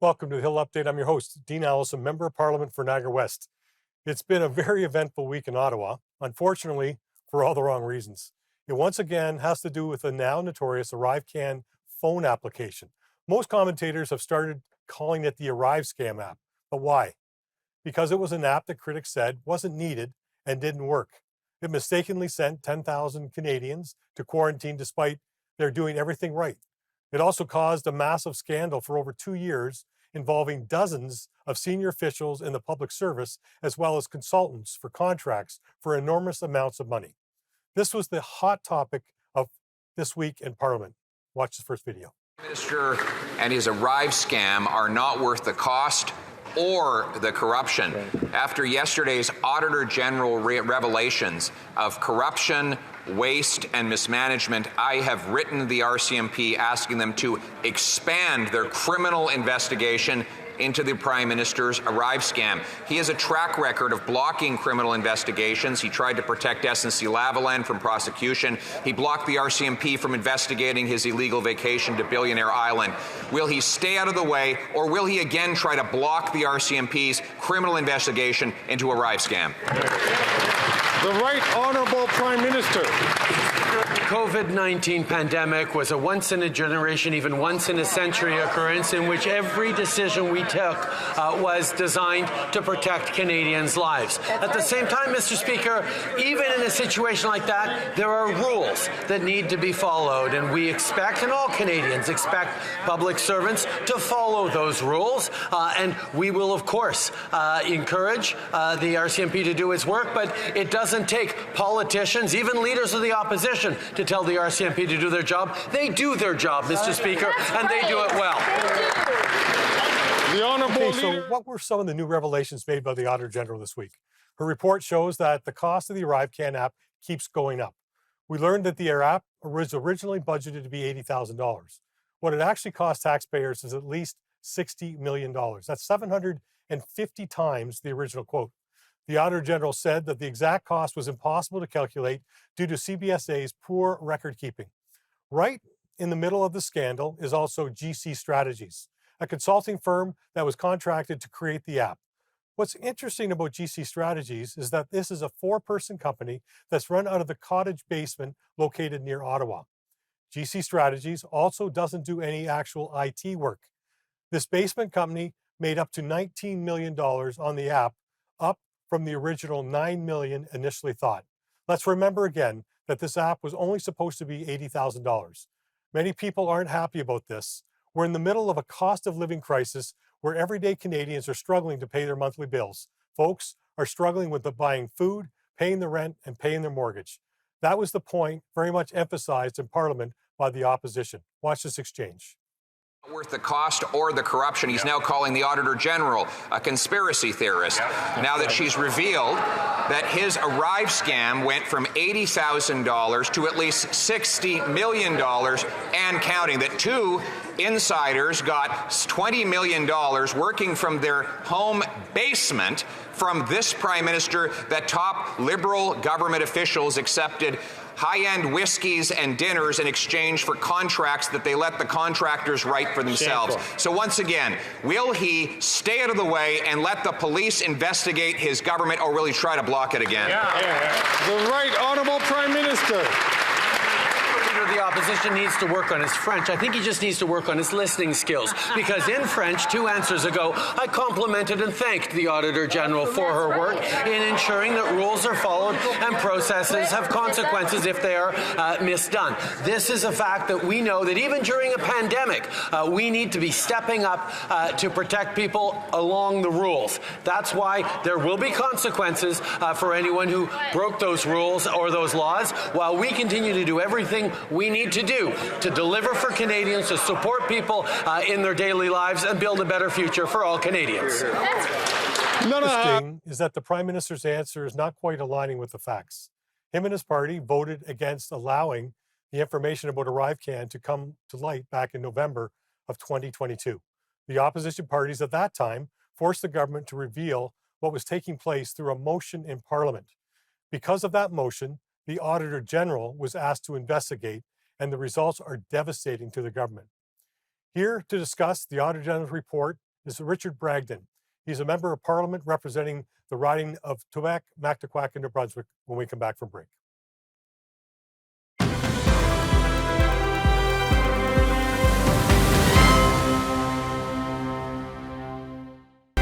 Welcome to the Hill Update. I'm your host, Dean Allison, Member of Parliament for Niagara West. It's been a very eventful week in Ottawa, unfortunately, for all the wrong reasons. It once again has to do with the now notorious Arrivecan phone application. Most commentators have started calling it the Arrive Scam app. But why? Because it was an app that critics said wasn't needed and didn't work. It mistakenly sent 10,000 Canadians to quarantine despite their doing everything right. It also caused a massive scandal for over 2 years involving dozens of senior officials in the public service, as well as consultants for contracts for enormous amounts of money. This was the hot topic of this week in Parliament. Watch the first video. Minister and his Arrive scam are not worth the cost or the corruption. After yesterday's Auditor General revelations of corruption, waste, and mismanagement, I have written the RCMP asking them to expand their criminal investigation into the Prime Minister's Arrive scam. He has a track record of blocking criminal investigations. He tried to protect SNC-Lavalin from prosecution. He blocked the RCMP from investigating his illegal vacation to Billionaire Island. Will he stay out of the way, or will he again try to block the RCMP's criminal investigation into Arrive scam? The Right Honourable Prime Minister. COVID-19 pandemic was a once-in-a-generation, even once-in-a-century occurrence in which every decision we took was designed to protect Canadians' lives. At the same time, Mr. Speaker, even in a situation like that, there are rules that need to be followed, and we expect, and all Canadians expect, public servants to follow those rules, and we will, of course, encourage the RCMP to do its work, but it doesn't take politicians, even leaders of the opposition, to tell the RCMP to do their job. They do their job, Mr. Speaker, and they do it well. The Honourable Okay, so what were some of the new revelations made by the Auditor General this week? Her report shows that the cost of the Arrivecan app keeps going up. We learned that the app was originally budgeted to be $80,000. What it actually cost taxpayers is at least $60 million. That's 750 times the original quote. The Auditor General said that the exact cost was impossible to calculate due to CBSA's poor record keeping. Right in the middle of the scandal is also GC Strategies, a consulting firm that was contracted to create the app. What's interesting about GC Strategies is that this is a 4-person company that's run out of the cottage basement located near Ottawa. GC Strategies also doesn't do any actual IT work. This basement company made up to $19 million on the app, up from the original $9 million initially thought. Let's remember again that this app was only supposed to be $80,000. Many people aren't happy about this. We're in the middle of a cost of living crisis where everyday Canadians are struggling to pay their monthly bills. Folks are struggling with buying food, paying the rent, and paying their mortgage. That was the point very much emphasized in Parliament by the opposition. Watch this exchange. Worth the cost or the corruption. He's now calling the Auditor General a conspiracy theorist. Now that she's revealed that his Arrive scam went from $80,000 to at least $60 million and counting, that 2 insiders got $20 million working from their home basement from this Prime Minister, that top Liberal government officials accepted high-end whiskeys and dinners in exchange for contracts that they let the contractors write for themselves. So once again, will he stay out of the way and let the police investigate his government, or will he try to block it again? The Right Honourable Prime Minister. The opposition needs to work on his French. I think he just needs to work on his listening skills, because in French, 2 answers ago, I complimented and thanked the Auditor General for her work in ensuring that rules are followed and processes have consequences if they are misdone. This is a fact that we know that even during a pandemic, we need to be stepping up to protect people along the rules. That's why there will be consequences for anyone who broke those rules or those laws, while we continue to do everything we need to do to deliver for Canadians, to support people in their daily lives and build a better future for all Canadians. Interesting is that the Prime Minister's answer is not quite aligning with the facts. Him and his party voted against allowing the information about Arrivecan to come to light back in November of 2022. The opposition parties at that time forced the government to reveal what was taking place through a motion in Parliament. Because of that motion, the Auditor General was asked to investigate, and the results are devastating to the government. Here to discuss the Auditor General's report is Richard Bragdon. He's a member of Parliament representing the riding of Tobique, Mactaquac, and New Brunswick when we come back from break.